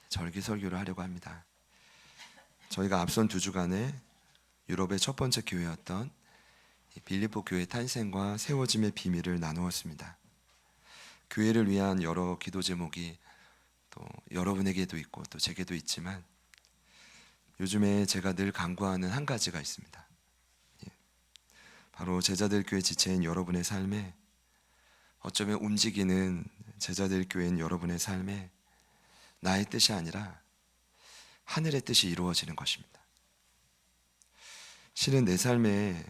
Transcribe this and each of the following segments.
절기 설교를 하려고 합니다. 저희가 앞선 2주간에 유럽의 첫 번째 교회였던 빌립보 교회 탄생과 세워짐의 비밀을 나누었습니다. 교회를 위한 여러 기도 제목이 또 여러분에게도 있고 또 제게도 있지만 요즘에 제가 늘 간구하는 한 가지가 있습니다. 바로 제자들 교회 지체인 여러분의 삶에, 어쩌면 움직이는 제자들 교회인 여러분의 삶에 나의 뜻이 아니라 하늘의 뜻이 이루어지는 것입니다. 실은 내 삶에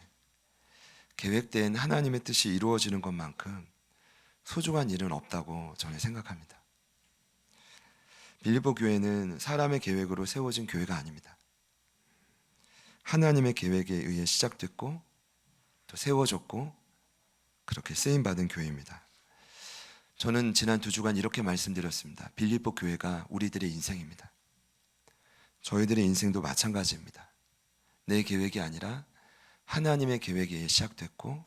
계획된 하나님의 뜻이 이루어지는 것만큼 소중한 일은 없다고 저는 생각합니다. 빌립보 교회는 사람의 계획으로 세워진 교회가 아닙니다. 하나님의 계획에 의해 시작됐고 또 세워졌고 그렇게 쓰임받은 교회입니다. 저는 지난 2주간 이렇게 말씀드렸습니다. 빌립보 교회가 우리들의 인생입니다. 저희들의 인생도 마찬가지입니다. 내 계획이 아니라 하나님의 계획에 의해 시작됐고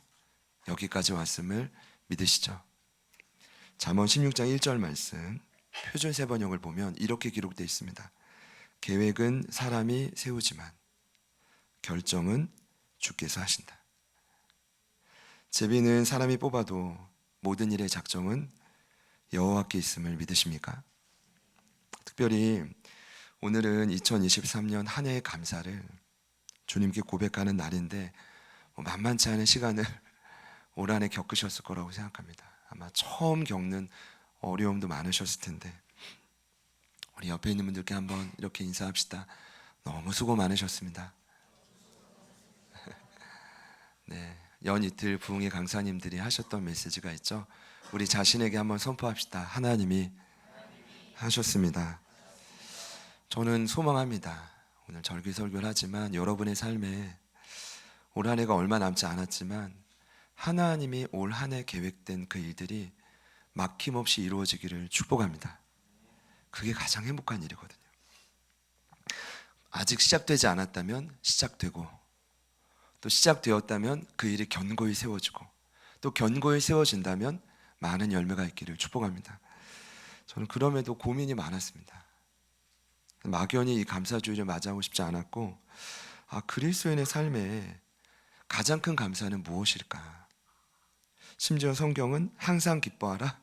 여기까지 왔음을 믿으시죠? 잠언 16장 1절 말씀 표준 세번역을 보면 이렇게 기록되어 있습니다. 계획은 사람이 세우지만 결정은 주께서 하신다. 제비는 사람이 뽑아도 모든 일의 작정은 여호와께 있음을 믿으십니까? 특별히 오늘은 2023년 한 해의 감사를 주님께 고백하는 날인데 만만치 않은 시간을 올 한해 겪으셨을 거라고 생각합니다. 아마 처음 겪는 어려움도 많으셨을 텐데 우리 옆에 있는 분들께 한번 이렇게 인사합시다. 너무 수고 많으셨습니다. 네, 연 이틀 부흥의 강사님들이 하셨던 메시지가 있죠. 우리 자신에게 한번 선포합시다. 하나님이 하셨습니다. 저는 소망합니다. 오늘 절기 설교를 하지만 여러분의 삶에 올 한 해가 얼마 남지 않았지만 하나님이 올 한 해 계획된 그 일들이 막힘없이 이루어지기를 축복합니다. 그게 가장 행복한 일이거든요. 아직 시작되지 않았다면 시작되고 또 시작되었다면 그 일이 견고히 세워지고 또 견고히 세워진다면 많은 열매가 있기를 축복합니다. 저는 그럼에도 고민이 많았습니다. 막연히 이 감사주일을 맞이하고 싶지 않았고 그리스도인의 삶에 가장 큰 감사는 무엇일까? 심지어 성경은 항상 기뻐하라,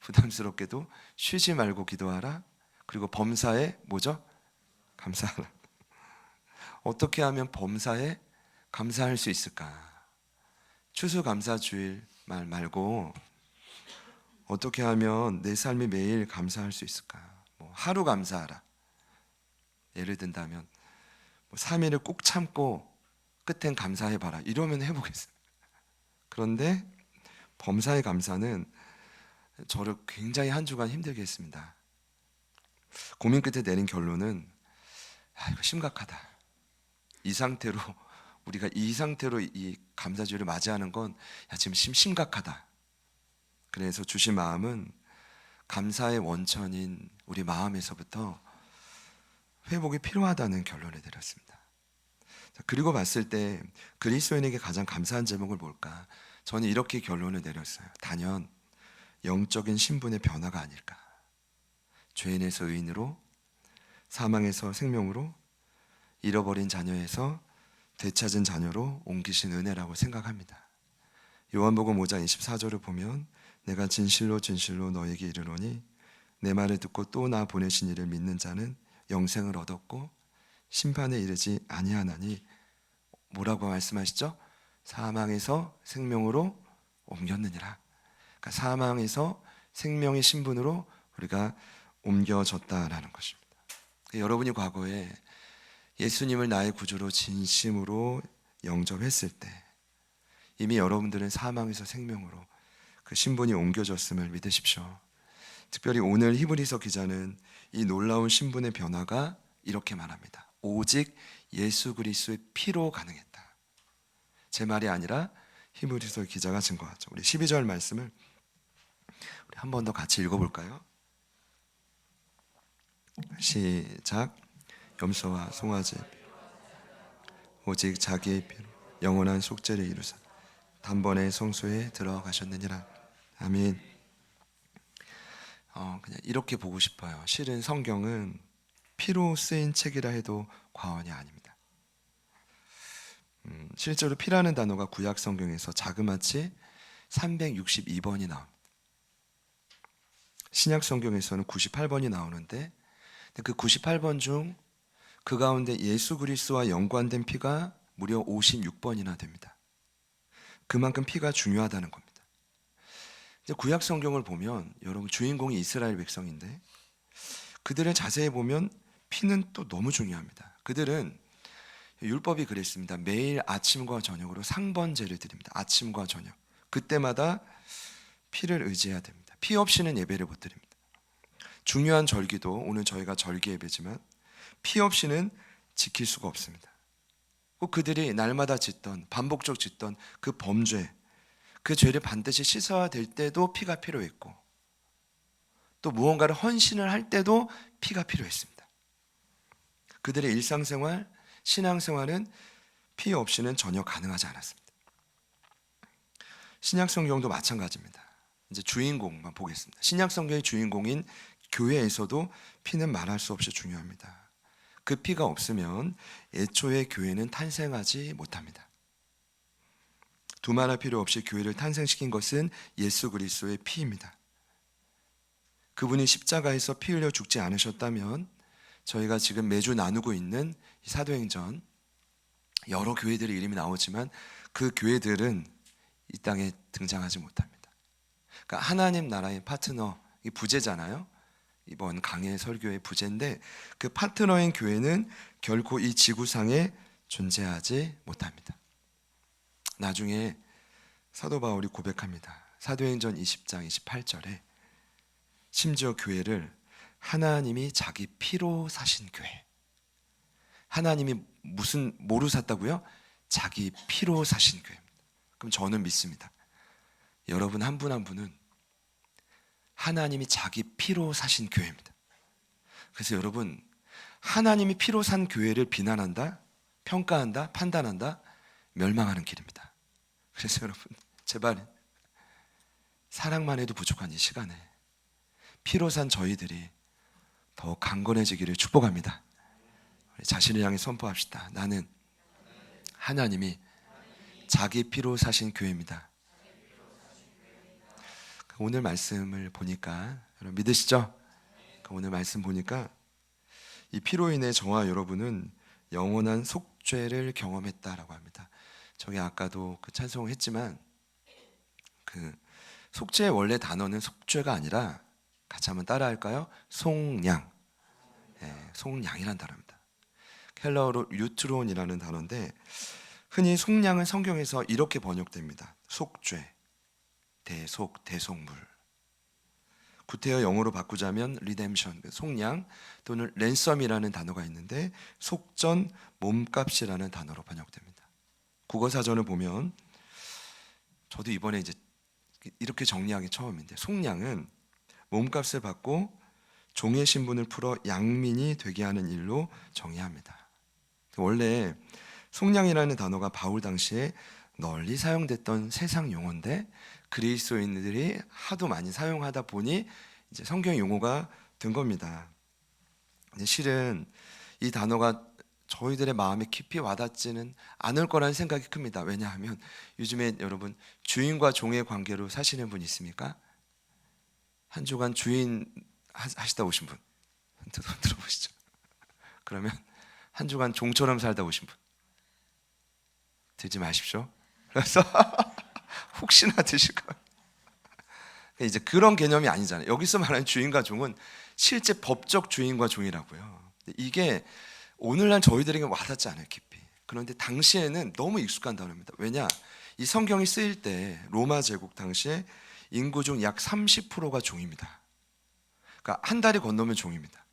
부담스럽게도 쉬지 말고 기도하라, 그리고 범사에 뭐죠? 감사하라. 어떻게 하면 범사에 감사할 수 있을까? 추수감사주일 말 말고 어떻게 하면 내 삶이 매일 감사할 수 있을까? 하루 감사하라. 예를 든다면 3일을 꼭 참고 끝엔 감사해봐라. 이러면 해보겠어요. 그런데 범사의 감사는 저를 굉장히 한 주간 힘들게 했습니다. 고민 끝에 내린 결론은 이거 심각하다. 우리가 이 상태로 이 감사주일을 맞이하는 건 지금 심각하다. 그래서 주신 마음은 감사의 원천인 우리 마음에서부터 회복이 필요하다는 결론을 내렸습니다. 그리고 봤을 때 그리스도인에게 가장 감사한 제목을 뭘까? 저는 이렇게 결론을 내렸어요. 단연 영적인 신분의 변화가 아닐까. 죄인에서 의인으로, 사망에서 생명으로, 잃어버린 자녀에서 되찾은 자녀로 옮기신 은혜라고 생각합니다. 요한복음 5장 24절을 보면 내가 진실로 진실로 너에게 이르노니 내 말을 듣고 또 나 보내신 이를 믿는 자는 영생을 얻었고 심판에 이르지 아니하나니 뭐라고 말씀하시죠? 사망에서 생명으로 옮겼느니라. 그러니까 사망에서 생명의 신분으로 우리가 옮겨졌다라는 것입니다. 여러분이 과거에 예수님을 나의 구주로 진심으로 영접했을 때 이미 여러분들은 사망에서 생명으로 그 신분이 옮겨졌음을 믿으십시오. 특별히 오늘 히브리서 기자는 이 놀라운 신분의 변화가 이렇게 말합니다. 오직 예수 그리스도의 피로 가능했다. 제 말이 아니라 히브리서 기자가 증거하죠. 우리 12절 말씀을 우리 한 번 더 같이 읽어볼까요? 시작. 염소와 송아지 오직 자기의 피로 영원한 속죄를 이루사 단번에 성소에 들어가셨느니라. 아멘. 그냥 이렇게 보고 싶어요. 실은 성경은 피로 쓰인 책이라 해도 과언이 아닙니다. 실제로 피라는 단어가 구약 성경에서 자그마치 362번이 나옵니다. 신약 성경에서는 98번이 나오는데 그 98번 중 그 가운데 예수 그리스도와 연관된 피가 무려 56번이나 됩니다. 그만큼 피가 중요하다는 겁니다. 이제 구약 성경을 보면 여러분 주인공이 이스라엘 백성인데 그들을 자세히 보면 피는 또 너무 중요합니다. 그들은 율법이 그랬습니다. 매일 아침과 저녁으로 상번제를 드립니다. 아침과 저녁. 그때마다 피를 의지해야 됩니다. 피 없이는 예배를 못 드립니다. 중요한 절기도 오늘 저희가 절기 예배지만 피 없이는 지킬 수가 없습니다. 꼭 그들이 날마다 짓던 반복적 짓던 그 범죄, 그 죄를 반드시 씻어야 될 때도 피가 필요했고 또 무언가를 헌신을 할 때도 피가 필요했습니다. 그들의 일상생활, 신앙생활은 피 없이는 전혀 가능하지 않았습니다. 신약 성경도 마찬가지입니다. 이제 주인공만 보겠습니다. 신약 성경의 주인공인 교회에서도 피는 말할 수 없이 중요합니다. 그 피가 없으면 애초에 교회는 탄생하지 못합니다. 두말할 필요 없이 교회를 탄생시킨 것은 예수 그리스도의 피입니다. 그분이 십자가에서 피 흘려 죽지 않으셨다면 저희가 지금 매주 나누고 있는 사도행전 여러 교회들의 이름이 나오지만 그 교회들은 이 땅에 등장하지 못합니다. 그러니까 하나님 나라의 파트너, 이 부제잖아요. 이번 강해 설교의 부제인데 그 파트너인 교회는 결코 이 지구상에 존재하지 못합니다. 나중에 사도 바울이 고백합니다. 사도행전 20장 28절에 심지어 교회를 하나님이 자기 피로 사신 교회. 하나님이 뭐로 샀다고요? 자기 피로 사신 교회입니다. 그럼 저는 믿습니다. 여러분 한 분 한 분은 하나님이 자기 피로 사신 교회입니다. 그래서 여러분 하나님이 피로 산 교회를 비난한다, 평가한다, 판단한다, 멸망하는 길입니다. 그래서 여러분 제발 사랑만 해도 부족한 이 시간에 피로 산 저희들이 더 강건해지기를 축복합니다. 우리 자신을 향해 선포합시다. 나는 하나님이 자기 피로 사신 교회입니다. 오늘 말씀을 보니까 여러분 믿으시죠? 오늘 말씀 보니까 이 피로 인해 저와 여러분은 영원한 속죄를 경험했다라고 합니다. 저기 아까도 그 찬송을 했지만 그 속죄의 원래 단어는 속죄가 아니라 같이 한번 따라할까요? 속량. 속량이라는 단어입니다. 헬라어로 유트론이라는 단어인데 흔히 속량은 성경에서 이렇게 번역됩니다. 속죄, 대속, 대속물. 구태여 영어로 바꾸자면 리뎀션, 속량 또는 랜섬이라는 단어가 있는데 속전, 몸값이라는 단어로 번역됩니다. 국어사전을 보면 저도 이번에 이제 이렇게 정리하기 처음인데 속량은 몸값을 받고 종의 신분을 풀어 양민이 되게 하는 일로 정의합니다. 원래 속량이라는 단어가 바울 당시에 널리 사용됐던 세상 용어인데 그리스도인들이 하도 많이 사용하다 보니 이제 성경 용어가 된 겁니다. 실은 이 단어가 저희들의 마음에 깊이 와닿지는 않을 거라는 생각이 큽니다. 왜냐하면 요즘에 여러분 주인과 종의 관계로 사시는 분 있습니까? 한 주간 주인 하시다 오신 분 들어보시죠. 그러면 한 주간 종처럼 살다 오신 분 들지 마십시오. 그래서 혹시나 드실까? 이제 그런 개념이 아니잖아요. 여기서 말하는 주인과 종은 실제 법적 주인과 종이라고요. 이게 오늘날 저희들에게 와닿지 않아요, 깊이. 그런데 당시에는 너무 익숙한 단어입니다. 왜냐? 이 성경이 쓰일 때 로마 제국 당시에 인구 중 약 30%가 종입니다. 그러니까 한 달이 건너면 종입니다.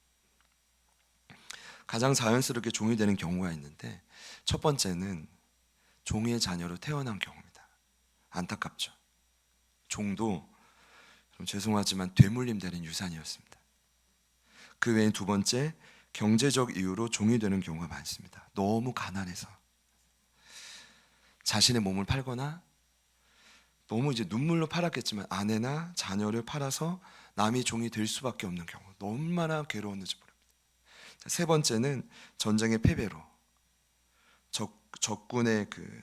가장 자연스럽게 종이 되는 경우가 있는데 첫 번째는 종의 자녀로 태어난 경우입니다. 안타깝죠. 종도 좀 죄송하지만 되물림되는 유산이었습니다. 그 외엔 두 번째, 경제적 이유로 종이 되는 경우가 많습니다. 너무 가난해서 자신의 몸을 팔거나 너무 이제 눈물로 팔았겠지만 아내나 자녀를 팔아서 남의 종이 될 수밖에 없는 경우, 얼마나 괴로웠는지 모릅니다. 세 번째는 전쟁의 패배로 적군의 그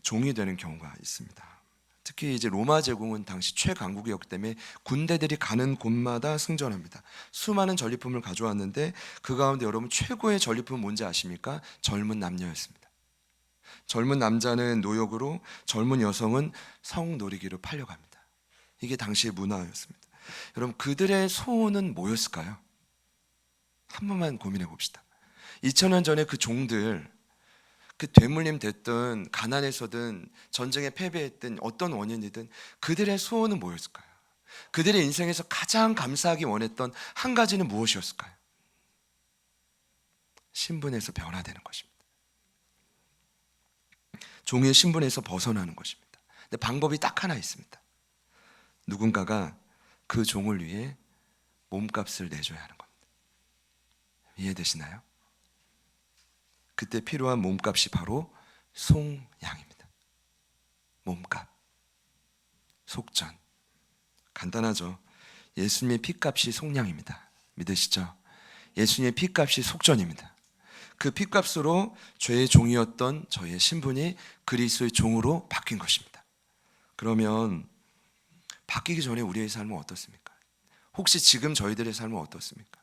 종이 되는 경우가 있습니다. 특히 이제 로마 제국은 당시 최강국이었기 때문에 군대들이 가는 곳마다 승전합니다. 수많은 전리품을 가져왔는데 그 가운데 여러분 최고의 전리품은 뭔지 아십니까? 젊은 남녀였습니다. 젊은 남자는 노역으로, 젊은 여성은 성노리기로 팔려갑니다. 이게 당시의 문화였습니다. 여러분 그들의 소원은 뭐였을까요? 한 번만 고민해 봅시다. 2000년 전에 그 종들, 그 되물림 됐든 가난해서든 전쟁에 패배했든 어떤 원인이든 그들의 소원은 뭐였을까요? 그들의 인생에서 가장 감사하기 원했던 한 가지는 무엇이었을까요? 신분에서 변화되는 것입니다. 종의 신분에서 벗어나는 것입니다. 근데 방법이 딱 하나 있습니다. 누군가가 그 종을 위해 몸값을 내줘야 하는 겁니다. 이해되시나요? 그때 필요한 몸값이 바로 송양입니다. 몸값, 속전. 간단하죠. 예수님의 피값이 송양입니다. 믿으시죠? 예수님의 피값이 속전입니다. 그 피값으로 죄의 종이었던 저의 신분이 그리스도의 종으로 바뀐 것입니다. 그러면 바뀌기 전에 우리의 삶은 어떻습니까? 혹시 지금 저희들의 삶은 어떻습니까?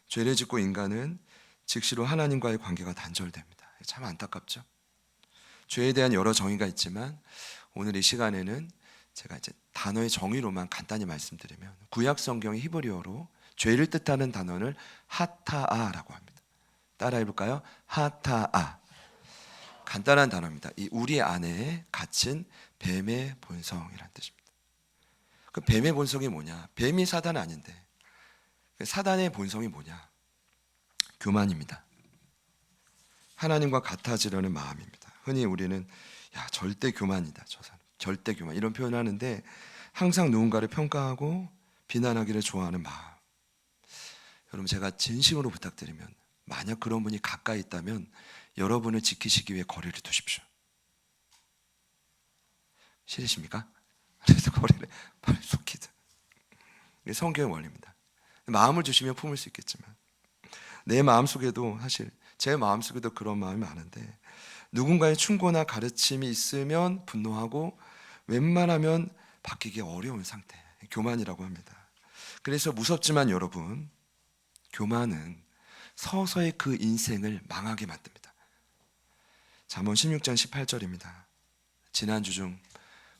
죄를 짓고 인간은 즉시로 하나님과의 관계가 단절됩니다. 참 안타깝죠? 죄에 대한 여러 정의가 있지만 오늘 이 시간에는 제가 이제 단어의 정의로만 간단히 말씀드리면 구약 성경의 히브리어로 죄를 뜻하는 단어를 하타아라고 합니다. 따라해 볼까요? 하타아. 간단한 단어입니다. 이 우리 안에 갇힌 뱀의 본성이라는 뜻입니다. 그 뱀의 본성이 뭐냐? 뱀이 사단 아닌데 사단의 본성이 뭐냐? 교만입니다. 하나님과 같아지려는 마음입니다. 흔히 우리는 야 절대 교만이다, 저 사람 절대 교만 이런 표현을 하는데 항상 누군가를 평가하고 비난하기를 좋아하는 마음. 여러분 제가 진심으로 부탁드리면 만약 그런 분이 가까이 있다면 여러분을 지키시기 위해 거리를 두십시오. 싫으십니까? 그래서 거리를 빨리 속히든. 이게 성경의 원리입니다. 마음을 주시면 품을 수 있겠지만 내 마음속에도 사실 제 마음속에도 그런 마음이 많은데 누군가의 충고나 가르침이 있으면 분노하고 웬만하면 바뀌기 어려운 상태, 교만이라고 합니다. 그래서 무섭지만 여러분, 교만은 서서히 그 인생을 망하게 만듭니다. 잠언 16장 18절입니다. 지난주 중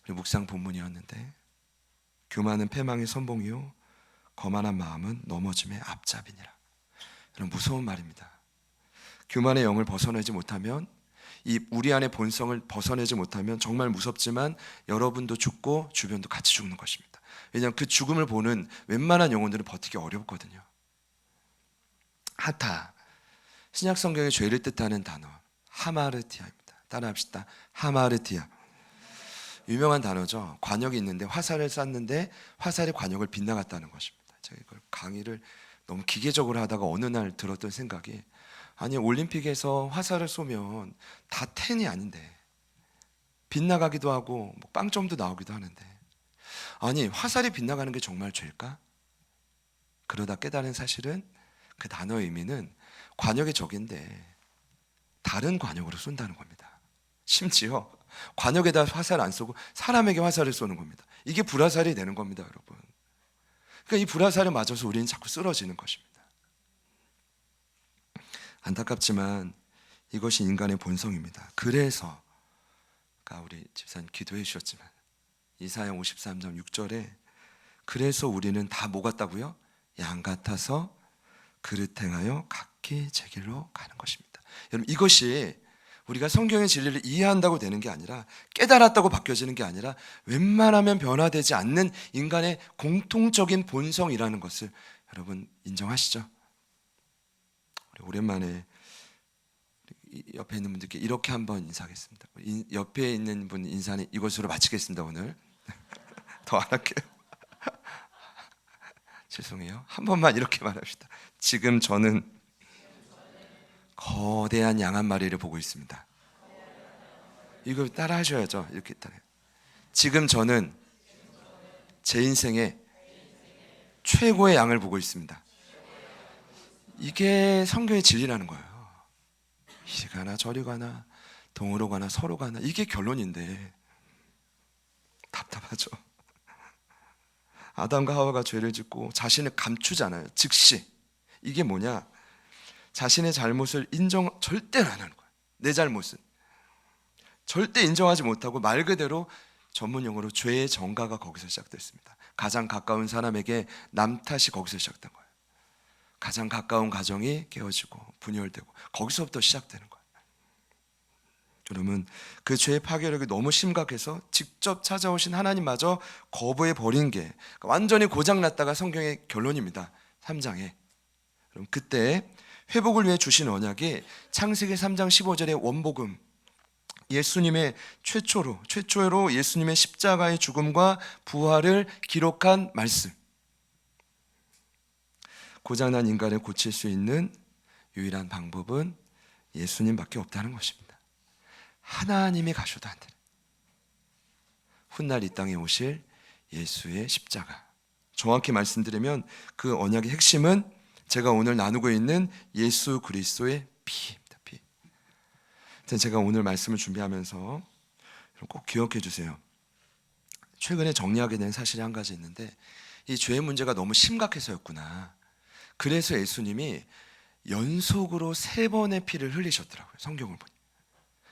우리 묵상 본문이었는데 교만은 패망의 선봉이요 거만한 마음은 넘어짐의 앞잡이니라. 이런 무서운 말입니다. 교만의 영을 벗어내지 못하면 이 우리 안의 본성을 벗어내지 못하면 정말 무섭지만 여러분도 죽고 주변도 같이 죽는 것입니다. 왜냐하면 그 죽음을 보는 웬만한 영혼들은 버티기 어렵거든요. 하타, 신약 성경의 죄를 뜻하는 단어 하마르티아입니다. 따라합시다. 하마르티아. 유명한 단어죠. 관역이 있는데 화살을 쐈는데 화살이 관역을 빗나갔다는 것입니다. 제가 이걸 강의를 너무 기계적으로 하다가 어느 날 들었던 생각이 아니 올림픽에서 화살을 쏘면 다 텐이 아닌데 빗나가기도 하고 빵점도 나오기도 하는데 아니 화살이 빗나가는 게 정말 죄일까? 그러다 깨달은 사실은 그 단어의 의미는 관역의 적인데 다른 관역으로 쏜다는 겁니다. 심지어 관역에다 화살 안 쏘고 사람에게 화살을 쏘는 겁니다. 이게 불화살이 되는 겁니다, 여러분. 그러니까 이 불화살에 맞아서 우리는 자꾸 쓰러지는 것입니다. 안타깝지만 이것이 인간의 본성입니다. 그래서 아까 우리 집사님 기도해 주셨지만 이사야 53장 6절에 그래서 우리는 다 뭐 같다고요? 양 같아서 그릇 행하여 각기 제 길로 가는 것입니다. 여러분 이것이 우리가 성경의 진리를 이해한다고 되는 게 아니라 깨달았다고 바뀌어지는 게 아니라 웬만하면 변화되지 않는 인간의 공통적인 본성이라는 것을 여러분 인정하시죠? 우리 오랜만에 옆에 있는 분들께 이렇게 한번 인사하겠습니다. 옆에 있는 분 인사는 이것으로 마치겠습니다. 오늘 더 안 할게요. 죄송해요. 한 번만 이렇게 말합시다. 지금 저는 거대한 양 한 마리를 보고 있습니다. 이거 따라 하셔야죠. 이렇게 따라. 지금 저는 제 인생의 최고의 양을 보고 있습니다. 이게 성경의 진리라는 거예요. 이리 가나 저리 가나 동으로 가나 서로 가나 이게 결론인데 답답하죠. 아담과 하와가 죄를 짓고 자신을 감추잖아요. 즉시. 이게 뭐냐? 자신의 잘못을 절대 안 하는 거예요. 내 잘못은 절대 인정하지 못하고 말 그대로 전문 용어로 죄의 전가가 거기서 시작됐습니다. 가장 가까운 사람에게 남 탓이 거기서 시작된 거예요. 가장 가까운 가정이 깨어지고 분열되고 거기서부터 시작되는 거예요. 여러분, 그 죄의 파괴력이 너무 심각해서 직접 찾아오신 하나님마저 거부해 버린 게 완전히 고장났다가 성경의 결론입니다. 3장에. 그럼 그때 회복을 위해 주신 언약이 창세기 3장 15절의 원복음, 예수님의 최초로 예수님의 십자가의 죽음과 부활을 기록한 말씀. 고장난 인간을 고칠 수 있는 유일한 방법은 예수님밖에 없다는 것입니다. 하나님이 가셔도 안 되는, 훗날 이 땅에 오실 예수의 십자가. 정확히 말씀드리면 그 언약의 핵심은 제가 오늘 나누고 있는 예수 그리스도의 피입니다. 피. 제가 오늘 말씀을 준비하면서 꼭 기억해 주세요. 최근에 정리하게 된 사실이 한 가지 있는데, 이 죄의 문제가 너무 심각해서였구나. 그래서 예수님이 연속으로 3번의 피를 흘리셨더라고요. 성경을 보니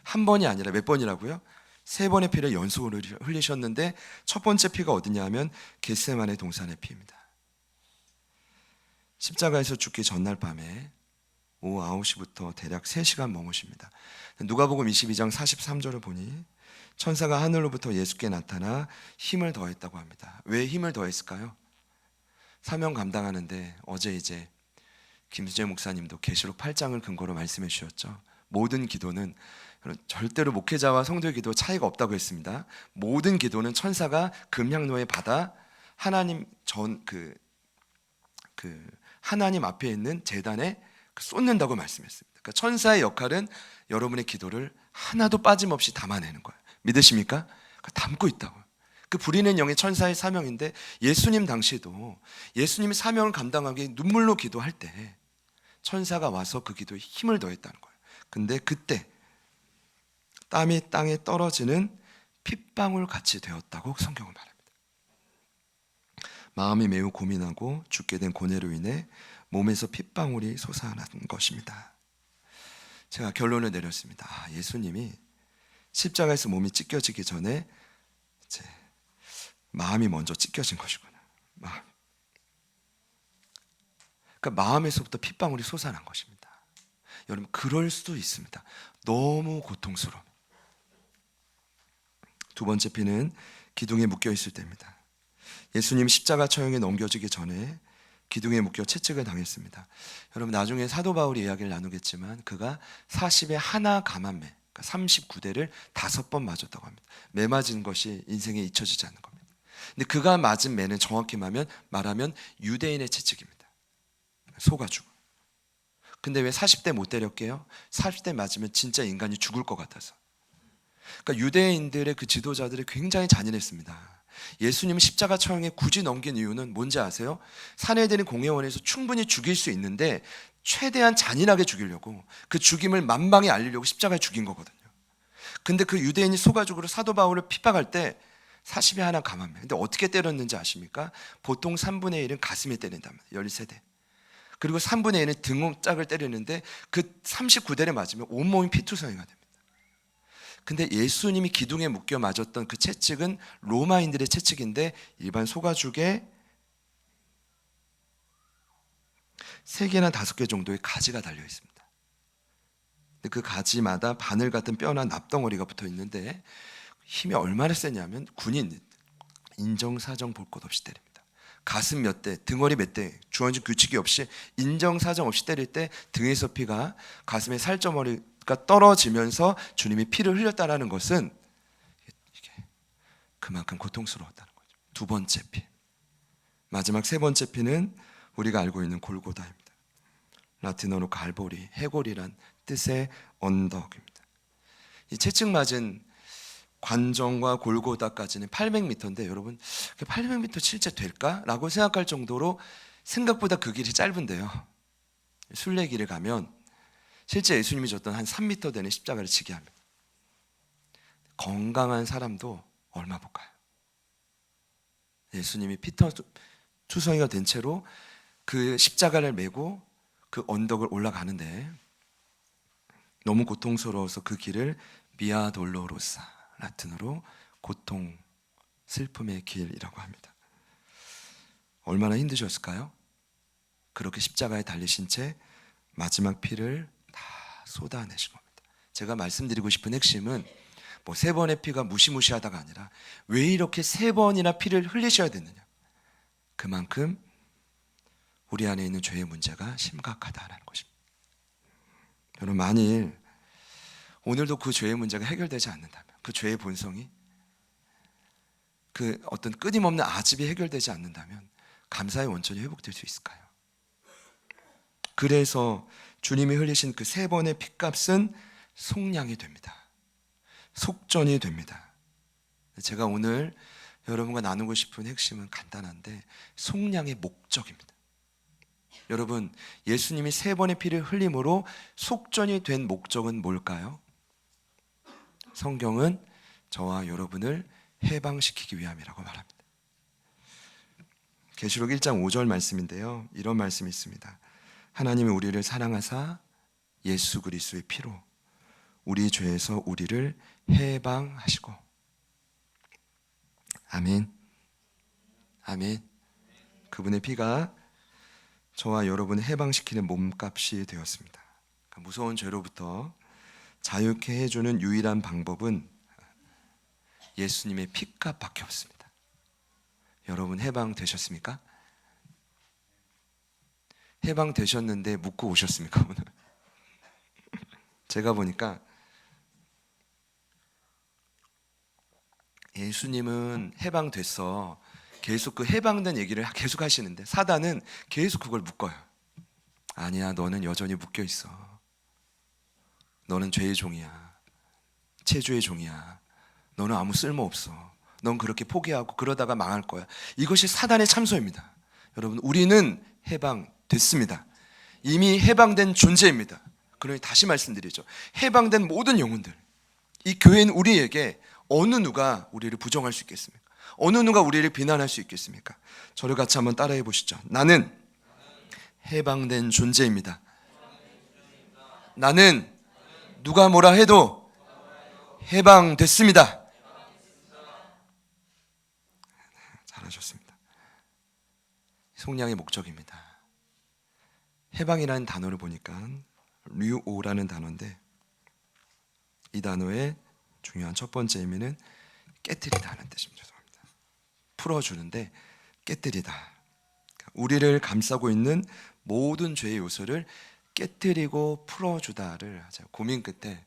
한 번이 아니라 몇 번이라고요? 3번의 피를 연속으로 흘리셨는데, 첫 번째 피가 어디냐 하면 겟세마네 동산의 피입니다. 십자가에서 죽기 전날 밤에 오후 9시부터 대략 3시간 머무십니다. 누가복음 22장 43절을 보니 천사가 하늘로부터 예수께 나타나 힘을 더했다고 합니다. 왜 힘을 더했을까요? 사명 감당하는데, 어제 이제 김수재 목사님도 계시록 8장을 근거로 말씀해 주셨죠. 모든 기도는 절대로 목회자와 성도의 기도 차이가 없다고 했습니다. 모든 기도는 천사가 금향로에 받아 하나님 하나님 앞에 있는 제단에 쏟는다고 말씀했습니다. 그러니까 천사의 역할은 여러분의 기도를 하나도 빠짐없이 담아내는 거예요. 믿으십니까? 담고 있다고요. 그 부리는 영의 천사의 사명인데, 예수님 당시에도 예수님이 사명을 감당하기 눈물로 기도할 때 천사가 와서 그 기도에 힘을 더했다는 거예요. 근데 그때 땀이 땅에 떨어지는 핏방울 같이 되었다고 성경은 말합니다. 마음이 매우 고민하고 죽게 된 고뇌로 인해 몸에서 핏방울이 솟아난 것입니다. 제가 결론을 내렸습니다. 예수님이 십자가에서 몸이 찢겨지기 전에 이제 마음이 먼저 찢겨진 것이구나. 그러니까 마음에서부터 핏방울이 솟아난 것입니다. 여러분, 그럴 수도 있습니다. 너무 고통스러워. 두 번째 피는 기둥에 묶여 있을 때입니다. 예수님 십자가 처형에 넘겨지기 전에 기둥에 묶여 채찍을 당했습니다. 여러분, 나중에 사도 바울이 이야기를 나누겠지만 그가 40에 하나 감한 매, 그러니까 39대를 5번 맞았다고 합니다. 매 맞은 것이 인생에 잊혀지지 않는 겁니다. 근데 그가 맞은 매는 정확히 말하면 유대인의 채찍입니다. 속아주고. 근데 왜 40대 못 때렸게요? 40대 맞으면 진짜 인간이 죽을 것 같아서. 그러니까 유대인들의 그 지도자들이 굉장히 잔인했습니다. 예수님은 십자가 처형에 굳이 넘긴 이유는 뭔지 아세요? 산헤드린 공회원에서 충분히 죽일 수 있는데 최대한 잔인하게 죽이려고, 그 죽임을 만방에 알리려고 십자가에 죽인 거거든요. 근데 그 유대인이 소가죽으로 사도 바울을 핍박할 때 40에 하나 감한 매. 근데 어떻게 때렸는지 아십니까? 보통 3분의 1은 가슴에 때린단 말이에요. 13대. 그리고 3분의 1은 등짝을 때리는데 그 39대를 맞으면 온몸이 피투성이가 됩니다. 근데 예수님이 기둥에 묶여 맞았던 그 채찍은 로마인들의 채찍인데 일반 소가죽에 3개나 5개 정도의 가지가 달려 있습니다. 그 가지마다 바늘 같은 뼈나 납덩어리가 붙어 있는데 힘이 얼마나 세냐면 군인 인정사정 볼 것 없이 때립니다. 가슴 몇 대, 등허리 몇 대, 주어진 규칙이 없이 인정사정 없이 때릴 때 등에서 피가 가슴에 살점머리가 떨어지면서 주님이 피를 흘렸다는 것은 이게 그만큼 고통스러웠다는 거죠. 두 번째 피, 마지막 세 번째 피는 우리가 알고 있는 골고다입니다. 라틴어로 갈보리, 해골이란 뜻의 언덕입니다. 이 채찍 맞은 관정과 골고다까지는 800m인데 여러분 800m 실제 될까? 라고 생각할 정도로 생각보다 그 길이 짧은데요. 순례길을 가면 실제 예수님이 졌던 한 3m 되는 십자가를 지게 합니다. 건강한 사람도 얼마 못 가요. 예수님이 피터 투성이가 된 채로 그 십자가를 메고 그 언덕을 올라가는데 너무 고통스러워서 그 길을 비아 돌로로사, 라틴어로 고통, 슬픔의 길이라고 합니다. 얼마나 힘드셨을까요? 그렇게 십자가에 달리신 채 마지막 피를 다 쏟아내신 겁니다. 제가 말씀드리고 싶은 핵심은 뭐 3번의 피가 무시무시하다가 아니라 왜 이렇게 3번이나 피를 흘리셔야 되느냐, 그만큼 우리 안에 있는 죄의 문제가 심각하다는 것입니다. 여러분, 만일 오늘도 그 죄의 문제가 해결되지 않는다면, 그 죄의 본성이, 그 어떤 끊임없는 아집이 해결되지 않는다면 감사의 원천이 회복될 수 있을까요? 그래서 주님이 흘리신 그 3번의 핏값은 속량이 됩니다. 속전이 됩니다. 제가 오늘 여러분과 나누고 싶은 핵심은 간단한데 속량의 목적입니다. 여러분, 예수님이 3번의 피를 흘림으로 속전이 된 목적은 뭘까요? 성경은 저와 여러분을 해방시키기 위함이라고 말합니다. 계시록 1장 5절 말씀인데요, 이런 말씀이 있습니다. 하나님이 우리를 사랑하사 예수 그리스도의 피로 우리 죄에서 우리를 해방하시고. 아멘. 아멘. 그분의 피가 저와 여러분을 해방시키는 몸값이 되었습니다. 무서운 죄로부터 자유케 해주는 유일한 방법은 예수님의 피값밖에 없습니다. 여러분, 해방되셨습니까? 해방되셨는데 묻고 오셨습니까 오늘? 제가 보니까 예수님은 해방됐어, 계속 그 해방된 얘기를 계속 하시는데 사단은 계속 그걸 묶어요. 아니야, 너는 여전히 묶여 있어. 너는 죄의 종이야. 체주의 종이야. 너는 아무 쓸모 없어. 넌 그렇게 포기하고 그러다가 망할 거야. 이것이 사단의 참소입니다. 여러분, 우리는 해방됐습니다. 이미 해방된 존재입니다. 그러니 다시 말씀드리죠. 해방된 모든 영혼들, 이 교회는 우리에게 어느 누가 우리를 부정할 수 있겠습니까? 어느 누가 우리를 비난할 수 있겠습니까? 저를 같이 한번 따라해 보시죠. 나는 해방된 존재입니다. 나는 누가 뭐라 해도 해방됐습니다. 잘하셨습니다. 속량의 목적입니다. 해방이라는 단어를 보니까 류오라는 단어인데, 이 단어의 중요한 첫 번째 의미는 깨뜨리다 하는 뜻입니다. 죄송합니다. 풀어주는데 깨뜨리다, 우리를 감싸고 있는 모든 죄의 요소를 깨뜨리고 풀어주다를 하죠. 고민 끝에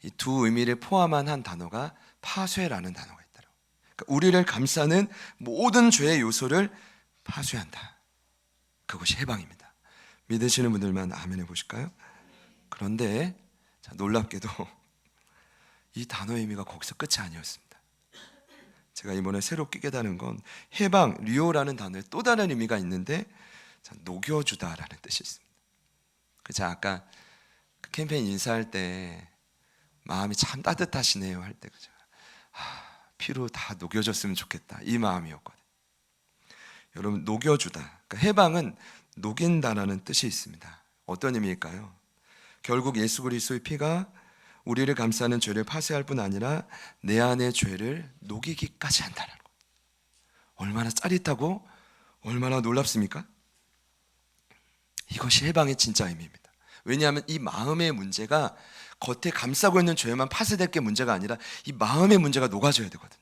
이 두 의미를 포함한 한 단어가 파쇄라는 단어가 있더라고요. 그러니까 우리를 감싸는 모든 죄의 요소를 파쇄한다. 그것이 해방입니다. 믿으시는 분들만 아멘 해보실까요? 그런데 놀랍게도 이 단어의 의미가 거기서 끝이 아니었습니다. 제가 이번에 새롭게 깨달은 건 해방, 리오라는 단어에 또 다른 의미가 있는데 녹여주다라는 뜻이 있습니다. 제가 아까 그 캠페인 인사할 때 마음이 참 따뜻하시네요 할 때, 그죠? 피로 다 녹여졌으면 좋겠다, 이 마음이었거든요. 여러분, 녹여주다, 그러니까 해방은 녹인다라는 뜻이 있습니다. 어떤 의미일까요? 결국 예수 그리스도의 피가 우리를 감싸는 죄를 파쇄할 뿐 아니라 내 안의 죄를 녹이기까지 한다는 것. 얼마나 짜릿하고 얼마나 놀랍습니까? 이것이 해방의 진짜 의미입니다. 왜냐하면 이 마음의 문제가 겉에 감싸고 있는 죄만 파쇄될 게 문제가 아니라 이 마음의 문제가 녹아져야 되거든요.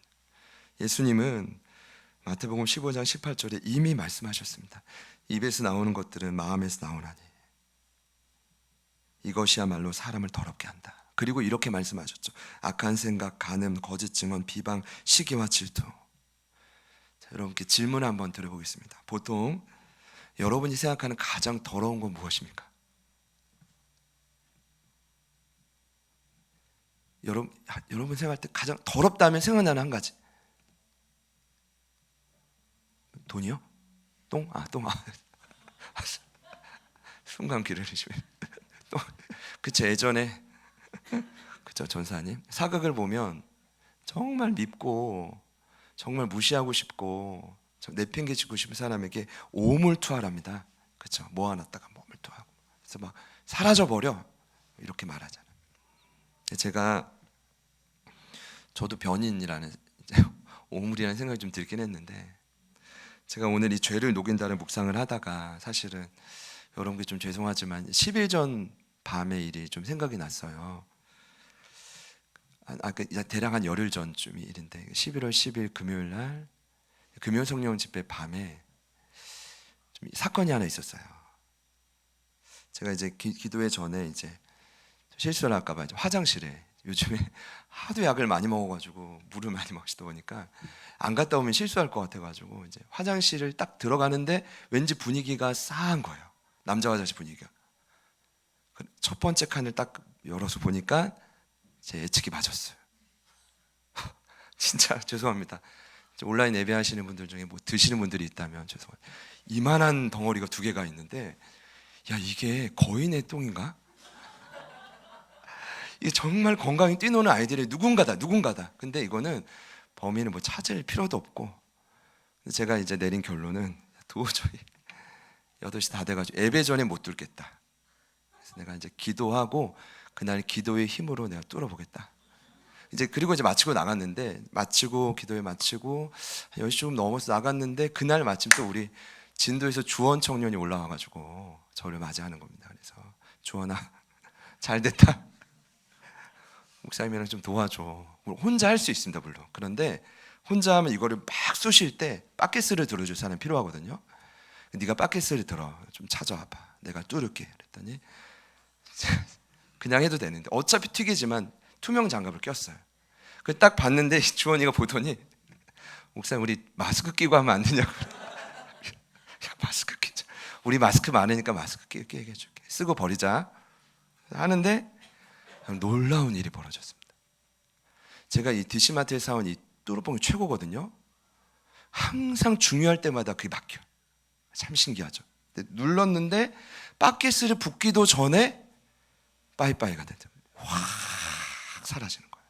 예수님은 마태복음 15장 18절에 이미 말씀하셨습니다. 입에서 나오는 것들은 마음에서 나오나니 이것이야말로 사람을 더럽게 한다. 그리고 이렇게 말씀하셨죠. 악한 생각, 간음, 거짓 증언, 비방, 시기와 질투. 자, 여러분께 질문 한번 드려보겠습니다. 보통 여러분이 생각하는 가장 더러운 건 무엇입니까? 여러분 생각할 때 가장 더럽다면 생각나는 한 가지. 돈이요? 똥? 똥. 순간 귀를 흐리시면 똥. 그쵸, 예전에 그쵸, 전사님 사극을 보면 정말 밉고 정말 무시하고 싶고 내팽개치고 싶은 사람에게 오물투하랍니다. 그쵸, 모아놨다가 오물투하고 그래서 막 사라져버려 이렇게 말하잖아요. 저도 변인이라는 오물이라는 생각이 좀 들긴 했는데, 제가 오늘 이 죄를 녹인다는 묵상을 하다가 사실은 여러분께 좀 죄송하지만 10일 전 밤의 일이 좀 생각이 났어요. 대략 한 열흘 전쯤이 일인데 11월 10일 금요일 날 금요 성령 집회 밤에 좀 사건이 하나 있었어요. 제가 이제 기도회 전에 이제 실수를 할까봐 이제 화장실에, 요즘에 하도 약을 많이 먹어가지고 물을 많이 마시다 보니까 안 갔다 오면 실수할 것 같아가지고 이제 화장실을 딱 들어가는데 왠지 분위기가 싸한 거예요. 남자 화장실 분위기가. 첫 번째 칸을 딱 열어서 보니까 제 예측이 맞았어요. 진짜 죄송합니다. 온라인 예배하시는 분들 중에 뭐 드시는 분들이 있다면 죄송해요. 이만한 덩어리가 2개가 있는데, 야, 이게 거인의 똥인가? 이게 정말 건강히 뛰노는 아이들의 누군가다. 근데 이거는 범인을 뭐 찾을 필요도 없고, 제가 이제 내린 결론은 도저히 8시 다 돼가지고 예배 전에 못 뚫겠다. 그래서 내가 이제 기도하고 그날 기도의 힘으로 내가 뚫어보겠다. 그리고 이제 마치고 나갔는데, 기도회 마치고 10시 좀 넘어서 나갔는데, 그날 마침 또 우리 진도에서 주원 청년이 올라와가지고 저를 맞이하는 겁니다. 그래서 주원아, 잘 됐다. 목사님이랑 좀 도와줘. 혼자 할 수 있습니다, 물론. 그런데 혼자 하면 이거를 막 쑤실 때 바켓을 들어줄 사람이 필요하거든요. 네가 바켓을 들어, 좀 찾아와봐. 내가 뚫을게. 그랬더니 그냥 해도 되는데 어차피 튀기지만 투명 장갑을 꼈어요. 딱 봤는데 주원이가 보더니, 목사님 우리 마스크 끼고 하면 안 되냐고. 야, 마스크 끼자. 우리 마스크 많으니까 마스크 끼게 해줄게. 쓰고 버리자 하는데 놀라운 일이 벌어졌습니다. 제가 이 DC마트에 사온 이 뚜루뽕이 최고거든요. 항상 중요할 때마다 그게 막혀요. 참 신기하죠. 눌렀는데 바켓을 붓기도 전에 빠이빠이가 되죠. 확 사라지는 거예요.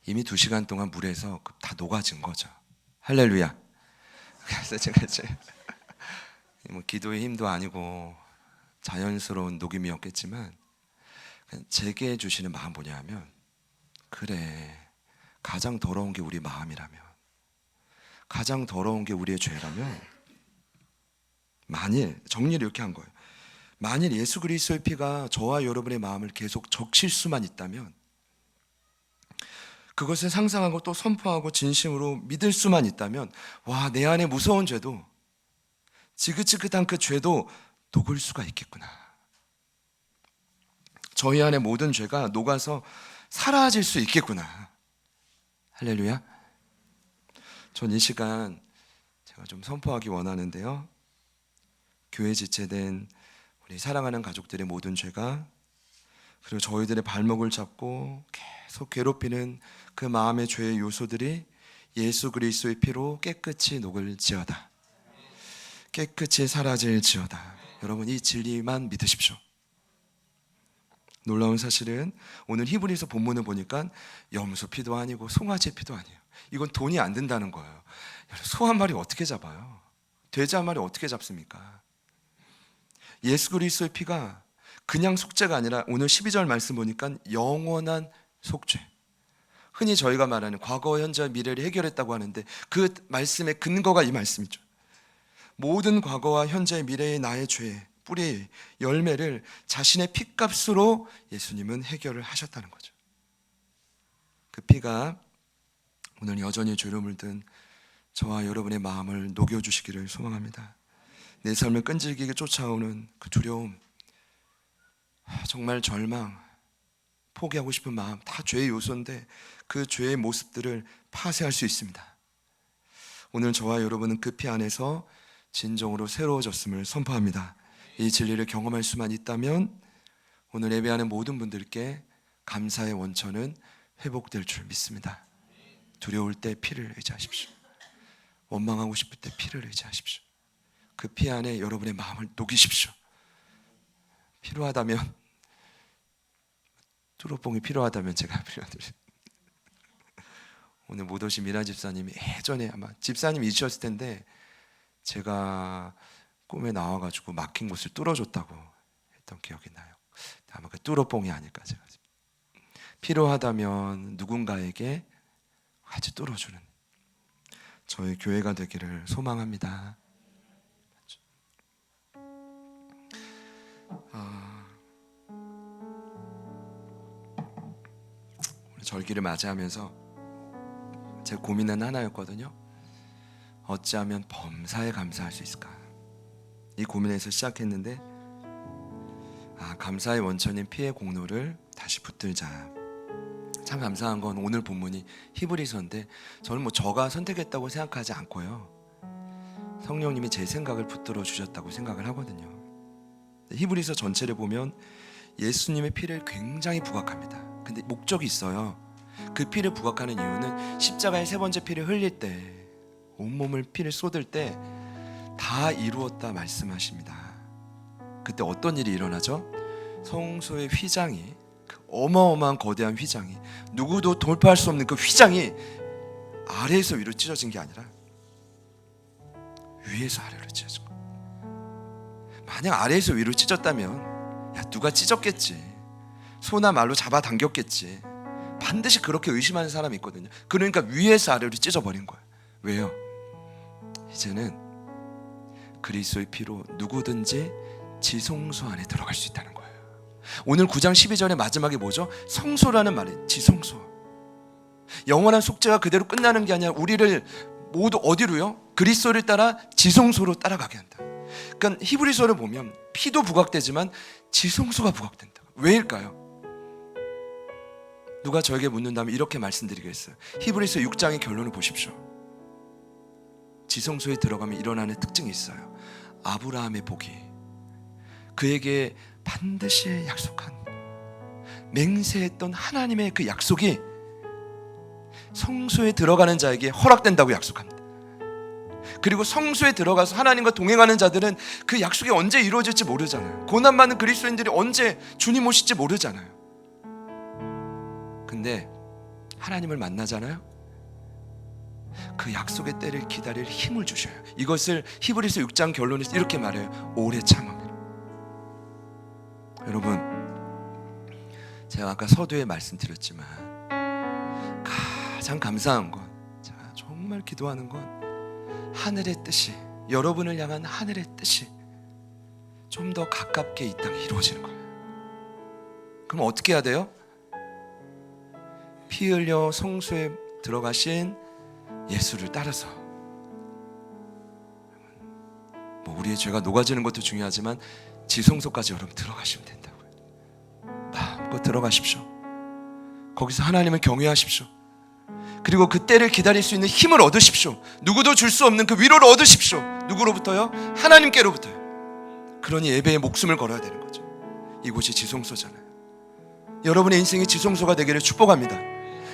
이미 2시간 동안 물에서 다 녹아진 거죠. 할렐루야. 그래서 제가 이제 뭐 기도의 힘도 아니고 자연스러운 녹임이었겠지만, 제게 주시는 마음 뭐냐 하면, 그래, 가장 더러운 게 우리 마음이라면, 가장 더러운 게 우리의 죄라면, 만일 정리를 이렇게 한 거예요. 만일 예수 그리스도의 피가 저와 여러분의 마음을 계속 적실 수만 있다면, 그것을 상상하고 또 선포하고 진심으로 믿을 수만 있다면, 와, 내 안에 무서운 죄도, 지긋지긋한 그 죄도 녹을 수가 있겠구나. 저희 안에 모든 죄가 녹아서 사라질 수 있겠구나. 할렐루야. 전 이 시간 제가 좀 선포하기 원하는데요, 교회 지체된 우리 사랑하는 가족들의 모든 죄가, 그리고 저희들의 발목을 잡고 계속 괴롭히는 그 마음의 죄의 요소들이 예수 그리스도의 피로 깨끗이 녹을지어다. 깨끗이 사라질지어다. 여러분, 이 진리만 믿으십시오. 놀라운 사실은 오늘 히브리서 본문을 보니까 염소 피도 아니고 송아지 피도 아니에요. 이건 돈이 안 든다는 거예요. 소 한 마리 어떻게 잡아요? 돼지 한 마리 어떻게 잡습니까? 예수 그리스도의 피가 그냥 속죄가 아니라 오늘 12절 말씀 보니까 영원한 속죄. 흔히 저희가 말하는 과거, 현재, 미래를 해결했다고 하는데, 그 말씀의 근거가 이 말씀이죠. 모든 과거와 현재, 미래의 나의 죄, 뿌리, 열매를 자신의 피값으로 예수님은 해결을 하셨다는 거죠. 그 피가 오늘 여전히 죄로 물든 저와 여러분의 마음을 녹여주시기를 소망합니다. 내 삶을 끈질기게 쫓아오는 그 두려움, 정말 절망, 포기하고 싶은 마음, 다 죄의 요소인데 그 죄의 모습들을 파쇄할 수 있습니다. 오늘 저와 여러분은 그 피 안에서 진정으로 새로워졌음을 선포합니다. 이 진리를 경험할 수만 있다면 오늘 예배하는 모든 분들께 감사의 원천은 회복될 줄 믿습니다. 두려울 때 피를 의지하십시오. 원망하고 싶을 때 피를 의지하십시오. 그 피 안에 여러분의 마음을 녹이십시오. 필요하다면, 뚜러뽕이 필요하다면 제가 빌려드립니다. 오늘 못 오신 미나 집사님이 예전에 아마 집사님이셨을 텐데 제가 꿈에 나와가지고 막힌 곳을 뚫어줬다고 했던 기억이 나요. 아마 그 뚜러뽕이 아닐까 제가. 필요하다면 누군가에게 아주 뚫어주는 저희 교회가 되기를 소망합니다. 오늘 절기를 맞이하면서 제 고민은 하나였거든요. 어찌하면 범사에 감사할 수 있을까? 이 고민에서 시작했는데 감사의 원천인 피의 공로를 다시 붙들자. 참 감사한 건 오늘 본문이 히브리서인데 저는 저가 선택했다고 생각하지 않고요, 성령님이 제 생각을 붙들어 주셨다고 생각을 하거든요. 히브리서 전체를 보면 예수님의 피를 굉장히 부각합니다. 근데 목적이 있어요. 그 피를 부각하는 이유는 십자가의 세 번째 피를 흘릴 때, 온몸을 피를 쏟을 때 다 이루었다 말씀하십니다. 그때 어떤 일이 일어나죠? 성소의 휘장이, 그 어마어마한 거대한 휘장이, 누구도 돌파할 수 없는 그 휘장이 아래에서 위로 찢어진 게 아니라 위에서 아래로 찢어진 거예요. 만약 아래에서 위로 찢었다면 누가 찢었겠지, 소나 말로 잡아당겼겠지, 반드시 그렇게 의심하는 사람이 있거든요. 그러니까 위에서 아래로 찢어버린 거예요. 왜요? 이제는 그리스도의 피로 누구든지 지성소 안에 들어갈 수 있다는 거예요. 오늘 9장 12절의 마지막에 뭐죠? 성소라는 말이 지성소. 영원한 속죄가 그대로 끝나는 게 아니라 우리를 모두 어디로요? 그리스도를 따라 지성소로 따라가게 한다. 그러니까 히브리서를 보면 피도 부각되지만 지성소가 부각된다. 왜일까요? 누가 저에게 묻는다면 이렇게 말씀드리겠어요. 히브리서 6장의 결론을 보십시오. 지성소에 들어가면 일어나는 특징이 있어요. 아브라함의 복이 그에게 반드시 약속한, 맹세했던 하나님의 그 약속이 성소에 들어가는 자에게 허락된다고 약속합니다. 그리고 성소에 들어가서 하나님과 동행하는 자들은 그 약속이 언제 이루어질지 모르잖아요. 고난받는 그리스도인들이 언제 주님 오실지 모르잖아요. 근데 하나님을 만나잖아요. 그 약속의 때를 기다릴 힘을 주셔요. 이것을 히브리서 6장 결론에서 이렇게 말해요. 오래 참음이라. 여러분, 제가 아까 서두에 말씀드렸지만 가장 감사한 건, 제가 정말 기도하는 건 하늘의 뜻이, 여러분을 향한 하늘의 뜻이 좀 더 가깝게 이 땅에 이루어지는 거예요. 그럼 어떻게 해야 돼요? 피 흘려 성소에 들어가신 예수를 따라서, 우리의 죄가 녹아지는 것도 중요하지만 지성소까지 여러분 들어가시면 된다고요. 마음껏 들어가십시오. 거기서 하나님을 경외하십시오. 그리고 그 때를 기다릴 수 있는 힘을 얻으십시오. 누구도 줄 수 없는 그 위로를 얻으십시오. 누구로부터요? 하나님께로부터요. 그러니 예배에 목숨을 걸어야 되는 거죠. 이곳이 지성소잖아요. 여러분의 인생이 지성소가 되기를 축복합니다.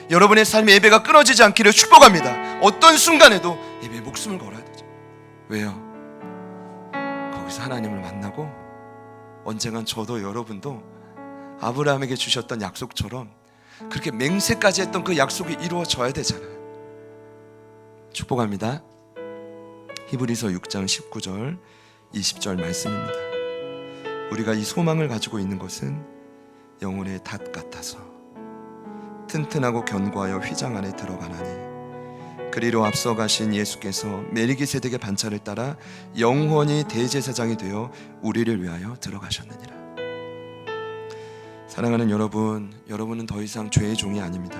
여러분의 삶의 예배가 끊어지지 않기를 축복합니다. 어떤 순간에도 예배에 목숨을 걸어야 되죠. 왜요? 거기서 하나님을 만나고 언젠간 저도 여러분도 아브라함에게 주셨던 약속처럼 그렇게 맹세까지 했던 그 약속이 이루어져야 되잖아요. 축복합니다. 히브리서 6장 19절 20절 말씀입니다. 우리가 이 소망을 가지고 있는 것은 영혼의 닷 같아서 튼튼하고 견고하여 휘장 안에 들어가나니 그리로 앞서 가신 예수께서 멜기세덱의 반차를 따라 영원히 대제사장이 되어 우리를 위하여 들어가셨느니라. 사랑하는 여러분, 여러분은 더 이상 죄의 종이 아닙니다.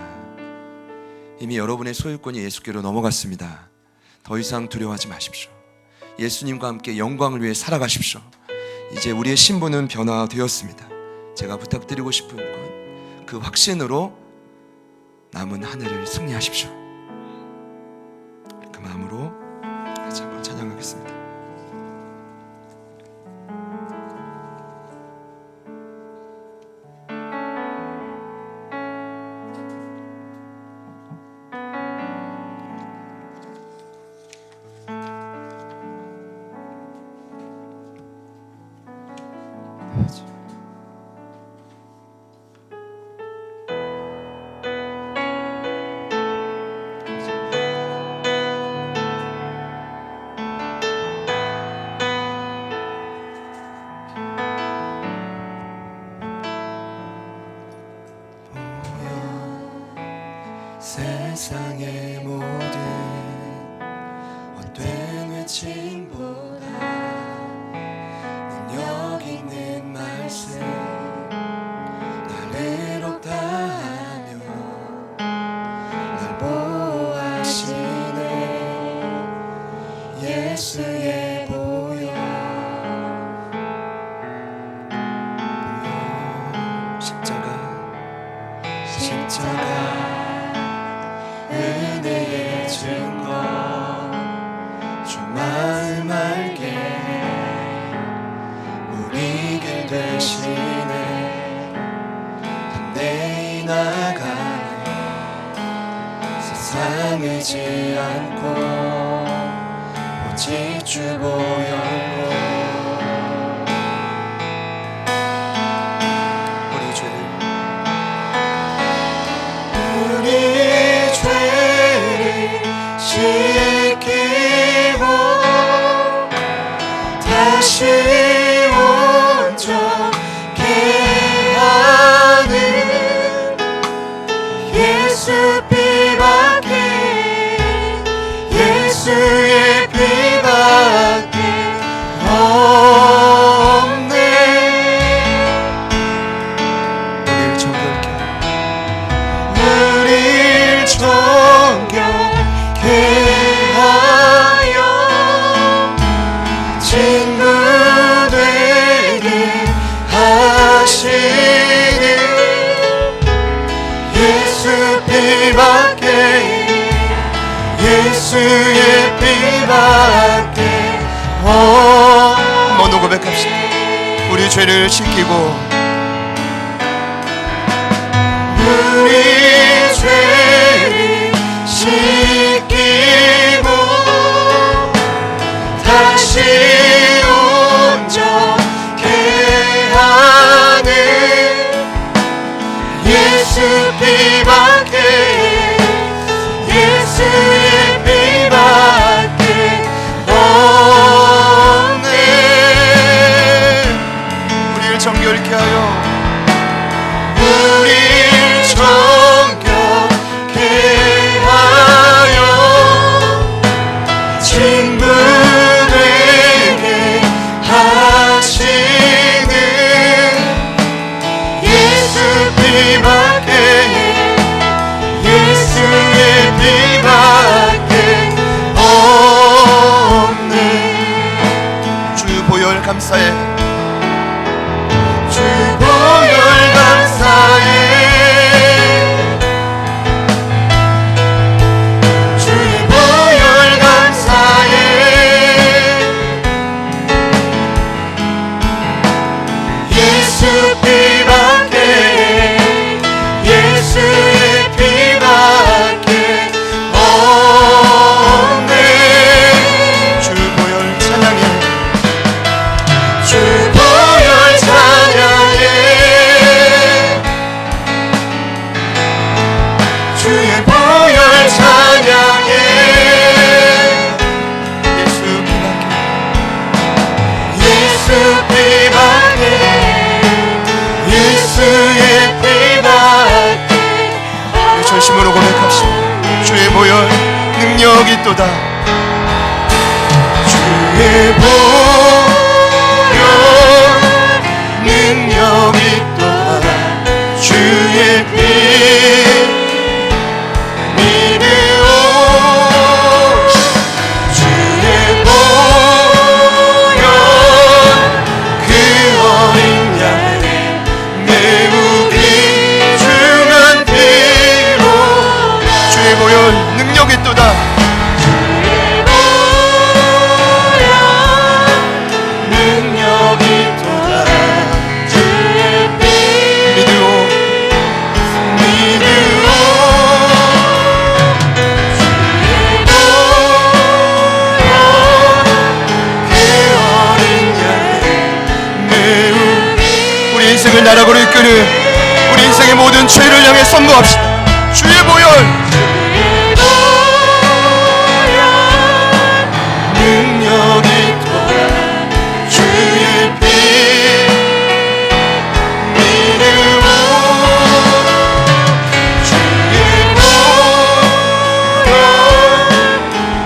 이미 여러분의 소유권이 예수께로 넘어갔습니다. 더 이상 두려워하지 마십시오. 예수님과 함께 영광을 위해 살아가십시오. 이제 우리의 신분은 변화되었습니다. 제가 부탁드리고 싶은 건 그 확신으로 남은 한 해를 승리하십시오. 그 마음으로 같이 한번 찬양하겠습니다. 세상의 모든 헛된 외침보다 능력 있는 말씀 나를 의롭다 하며 날 보호하시네 예수의 보혈 십자가 은혜의 증거 주 마음 알게 우리 길 되시네 담대히 나가네 세상 의지 않고 오직 주 보혈로 씻기고 다시 온전케 하는 예수 피밖에 예수의 피밖에 없네 우릴 정결케 하여 친구 되게 하시는 예수 피밖에 예수의 피밖에 한번 더 고백합시다. 우리 죄를 씻기고 우리 죄를 씻기고 다시 온전케 하는 예수 피밖에 예수의 피밖에 없네 우리를 정결케 하여 우릴 정결케 하여 친구 되게 하시는 예수 피밖에 예수의 피밖에 없네 주 보혈 감사해 주 보혈 감사해 주의 보혈 감사해 예수 피밖에 예수의 피밖에 없네 주 보혈 찬양해 주 보혈 찬양해 주의 보혈 찬양해 예수 피밖에 예수의 피밖에 전심으로 고백합시다. 주의 보혈 능력이 있도다 주의 보혈 능력이 있도다 주의 피 믿으오 주의 보혈 그 어린 양의 매우 귀중한 피로 주의 보혈 능력이 있도다 주의 보혈 인생을 나락으로 이끄는 우리 인생의 모든 죄를 향해 선포합시다. 주의 보혈, 능력이 있도다. 주의 피 믿음으로 주의 보혈,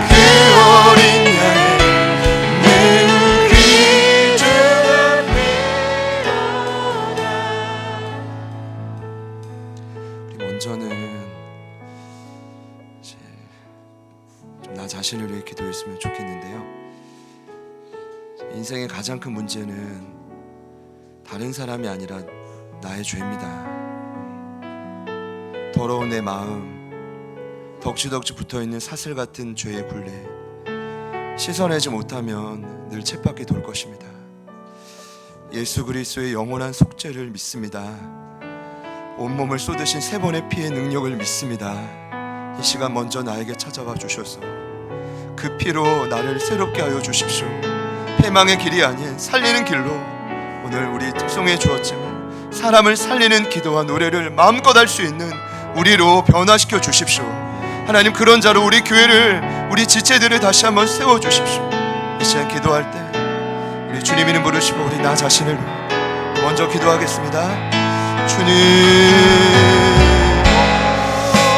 그 어린 양의 매우 귀중한 피로다. 우리 먼저는 나 자신을 위해 기도했으면 좋겠는데요. 인생의 가장 큰 문제는 다른 사람이 아니라 나의 죄입니다. 더러운 내 마음, 덕지덕지 붙어있는 사슬 같은 죄의 굴레, 씻어내지 못하면 늘 쳇바퀴 돌 것입니다. 예수 그리스도의 영원한 속죄를 믿습니다. 온몸을 쏟으신 세 번의 피의 능력을 믿습니다. 이 시간 먼저 나에게 찾아와 주셔서 그 피로 나를 새롭게 하여 주십시오. 패망의 길이 아닌 살리는 길로 오늘 우리 특송해 주었지만 사람을 살리는 기도와 노래를 마음껏 할 수 있는 우리로 변화시켜 주십시오. 하나님, 그런 자로 우리 교회를, 우리 지체들을 다시 한번 세워 주십시오. 이 시간 기도할 때 우리 주님 이름 부르시고 우리 나 자신을 먼저 기도하겠습니다. 주님,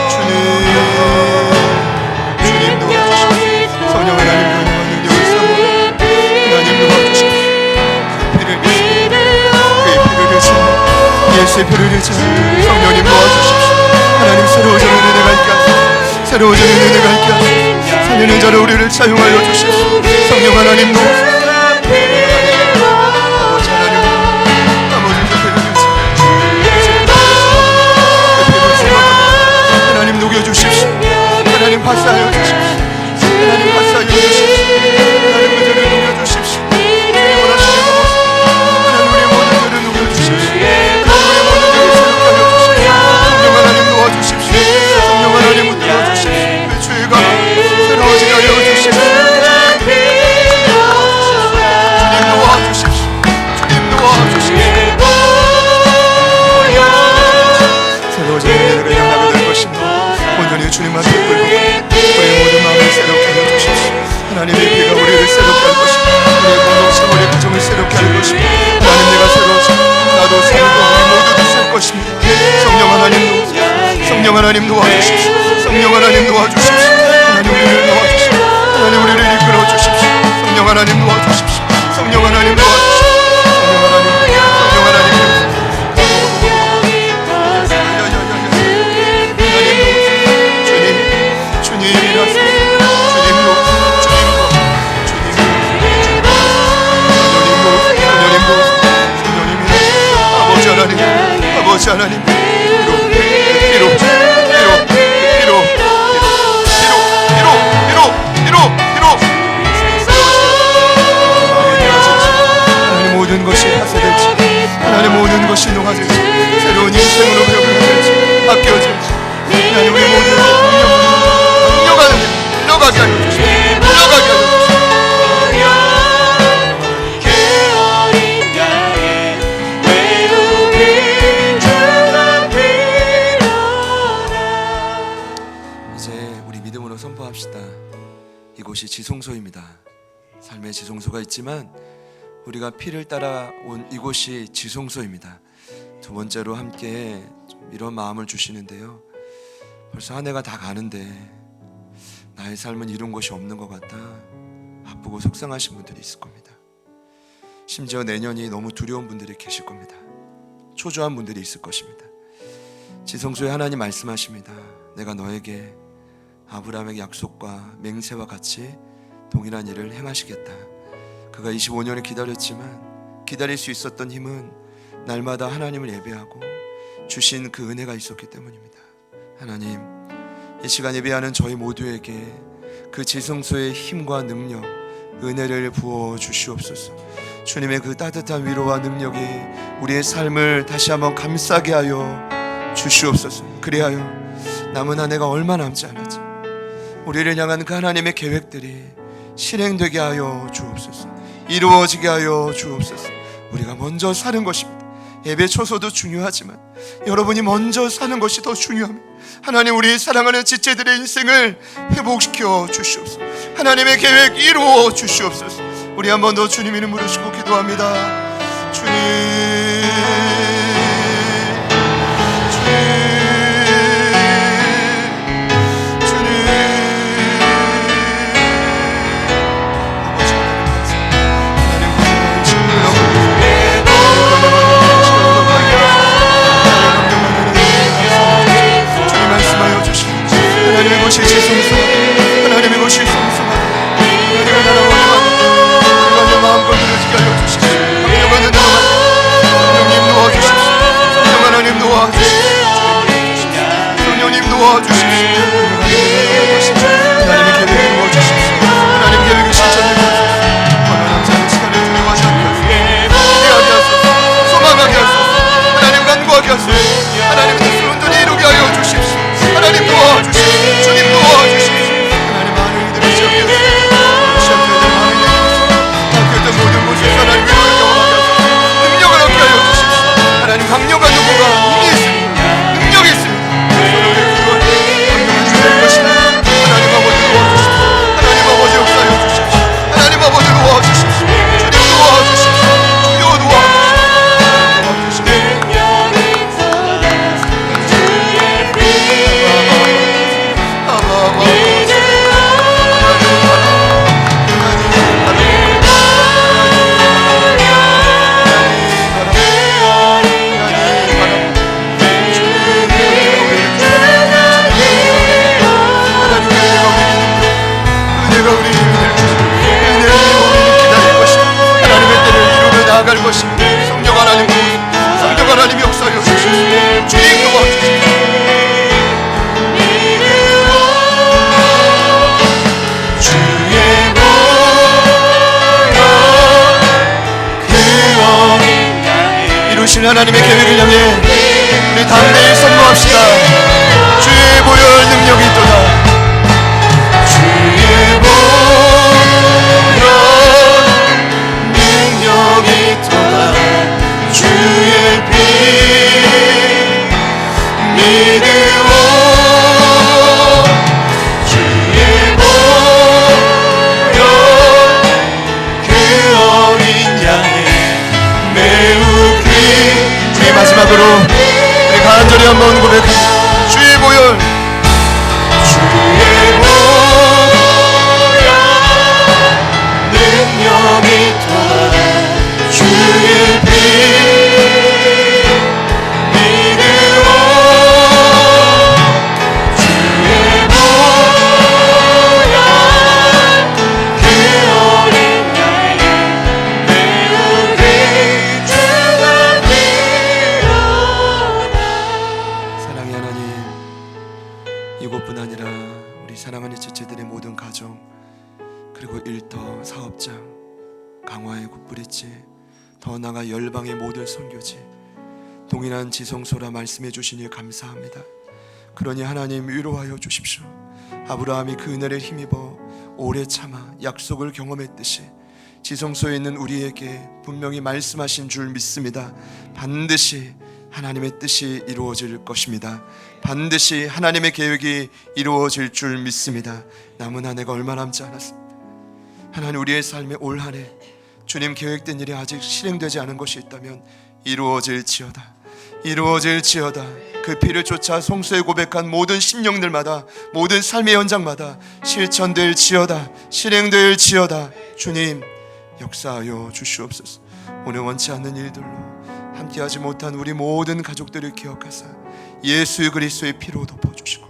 주님 도와주십시오. 성령 하나님 권능과 능력을 쌓아 하나님 도와주십시오. 그 피를 믿습니다. 그의 피를 의지합니다. 예수의 피를 의지합니다. 성령님 도와주십시오. 하나님, 새로워지는 은혜가 있게 하소서. 새로워지는 은혜가 있게 하소서. 살리는 자로 우리를 사용하여 주십시오. 성령 하나님 도와주십시오. 하나님 녹여주십시오. 하나님 파사하여 주십시오. 하나님 파사하여 주십시오. 하나님 그 죄를 녹여주십시오. 주님 원하시는 것 하나님 우리의 모든 죄를 녹여주십시오. 우리의 모든 죄를 새롭게 하여 주십시오. 성령 하나님 도와주십시오. 성령 하나님 붙들어주십시오. 그 죄가 새로워지게 하여 주십시오. 주님 도와주십시오. 주님 도와주십시오. 새로워지는 은혜가 일어나게 될 것입니다. 온전히 주님만 붙들고 우리의 모든 마음을 새롭게 하여 주십시오. 하나님의 피가 우리를 새롭게 할 것입니다. 우리의 공동체, 우리의 가정을 새롭게 할 것입니다. 하나님, 내가 새로워지고 나도 새롭고 우리 모두도 새 것입니다. 성령 하나님 도와주십시오. 성령 하나님 도와주십시오. 성령 하나님 도와주십시오. 하나님 우리를 도와주십시오. 하나님 우리를 이끌어 주십시오. 성령 하나님 도와주십시오. 성령 하나님 도와주십시오. 성령 하나님, 성령 하나님 아버지 하나님, 피로 하나님, 모든 것이 파쇄될지, 하나님 모든 것이 녹아질지, 새로운 인생으로 변화될지, 바뀌어질지, 하나님 우리 모든 흘러가게 하여 주시옵소서. 흘러가게 하여 주시옵소서. 이곳이 지성소입니다. 삶의 지성소가 있지만 우리가 피를 따라온 이곳이 지성소입니다. 두 번째로 함께 이런 마음을 주시는데요. 벌써 한 해가 다 가는데 나의 삶은 이룬 것이 없는 것 같다 바쁘고 속상하신 분들이 있을 겁니다. 심지어 내년이 너무 두려운 분들이 계실 겁니다. 초조한 분들이 있을 것입니다. 지성소에 하나님 말씀하십니다. 내가 너에게 아브라함의 약속과 맹세와 같이 동일한 일을 행하시겠다. 그가 25년을 기다렸지만 기다릴 수 있었던 힘은 날마다 하나님을 예배하고 주신 그 은혜가 있었기 때문입니다. 하나님, 이 시간 예배하는 저희 모두에게 그 지성소의 힘과 능력, 은혜를 부어 주시옵소서. 주님의 그 따뜻한 위로와 능력이 우리의 삶을 다시 한번 감싸게 하여 주시옵소서. 그리하여 남은 한 해가 얼마 남지 않았지 우리를 향한 그 하나님의 계획들이 실행되게 하여 주옵소서. 이루어지게 하여 주옵소서. 우리가 먼저 사는 것입니다. 예배 초소도 중요하지만 여러분이 먼저 사는 것이 더 중요합니다. 하나님, 우리 사랑하는 지체들의 인생을 회복시켜 주시옵소서. 하나님의 계획 이루어 주시옵소서. 우리 한 번 더 주님 이름 부르시고 기도합니다. 주님, 하나님의 것이 지성소하다. 하나님의 것이 성소하다. 하나님의 나라 원하는 우리가 마음껏 누려지게 하여 주시옵소서. 강력한 성령님 도와주십시오. 성령 하나님 도와주십시오. 성령님 도와주십시오. 하나님의 계획을 이루어주십시오. 하나님 계획을 실천해 주십시오. 하나님 자는 시간을 두려워하지 않게 하소서. 기대하게 하소서. 소망하게 하소서. 하나님 간구하게 하소서. 하나님의 뜻을 온전히 이루게 하여 주십시오. 하나님 도와주십시오. 주님 도와주십시오. 하나님 많은 이들을 시험해 시험되는 마음이 내리소서. 학교했던 모든 곳에서 하나님 위로를 경험하게 하소서. 능력을 얻게 하여 주십시오. 하나님 강력한 누구가 힘이 있습니다. 능력이 있습니다. 서로 우리의 기도할 때 강력한 힘이 될 것입니다. 하나님 아버지 도와주십시오. 하나님 아버지 역사하여 주십시오. 하나님 아버지 도와주십시오. 주님 도와주십시오. 주여 도와주십시오. 나아갈 것입니다. 성령 하나님, 성령 하나님 역사하여 주십시오. 주님 도와주십시오. 주의 모여 이루신 하나님의 계획을 향해 우리 담대히 선포합시다. 주의 보혈 능력이 있도다. 주의 보혈 능력이 있도다. 주의 피 믿으오. 주의 보혈 그 어린 양의 매우 귀. 주의 마지막으로 우리 간절히 한번 고백합니다. 주의 보혈, 주의 보혈 능력이 있도다. 주의 피 믿으오. 주의 보혈 그 어린 양의 매우 귀. 주가 필요하다. 사랑의 하나님, 이곳뿐 아니라 우리 사랑하는 지체들의 모든 가정, 그리고 일터, 사업장, 강화의 국브릿지, 더 나아가 열방의 모든 선교지, 동일한 지성소라 말씀해 주시니 감사합니다. 그러니 하나님 위로하여 주십시오. 아브라함이 그 은혜를 힘입어 오래 참아 약속을 경험했듯이 지성소에 있는 우리에게 분명히 말씀하신 줄 믿습니다. 반드시 하나님의 뜻이 이루어질 것입니다. 반드시 하나님의 계획이 이루어질 줄 믿습니다. 남은 한 해가 얼마 남지 않았습니다. 하나님, 우리의 삶의 올 한 해 주님 계획된 일이 아직 실행되지 않은 것이 있다면 이루어질지어다. 이루어질지어다. 그 피를 쫓아 성소에 고백한 모든 심령들마다, 모든 삶의 현장마다 실천될지어다. 실행될지어다. 주님 역사하여 주시옵소서. 오늘 원치 않는 일들로 함께하지 못한 우리 모든 가족들을 기억하사 예수 그리스도의 피로 덮어주시고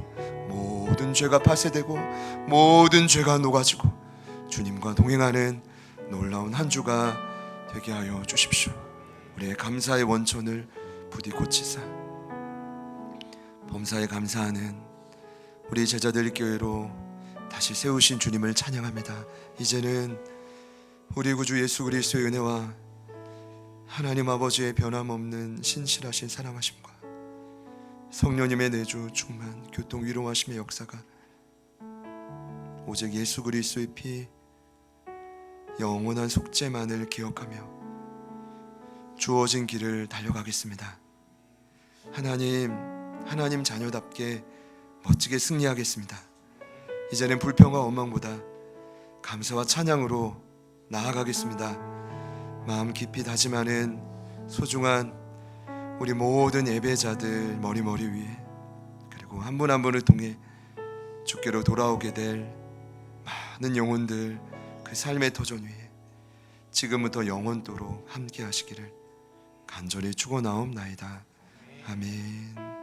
모든 죄가 파쇄되고 모든 죄가 녹아지고 주님과 동행하는 놀라운 한 주가 되게 하여 주십시오. 우리의 감사의 원천을 부디 고치사 범사에 감사하는 우리 제자들 교회로 다시 세우신 주님을 찬양합니다. 이제는 우리 구주 예수 그리스도의 은혜와 하나님 아버지의 변함없는 신실하신 사랑하심과 성령님의 내주 충만 교통 위로하심의 역사가 오직 예수 그리스도의 피 영원한 속죄만을 기억하며 주어진 길을 달려가겠습니다. 하나님 자녀답게 멋지게 승리하겠습니다. 이제는 불평과 원망보다 감사와 찬양으로 나아가겠습니다. 마음 깊이 다짐하는 소중한 우리 모든 예배자들 머리 위에, 그리고 한 분 한 분을 통해 주께로 돌아오게 될 많은 영혼들, 그 삶의 터전 위에 지금부터 영원토록 함께 하시기를 간절히 축원하옵나이다. 아멘.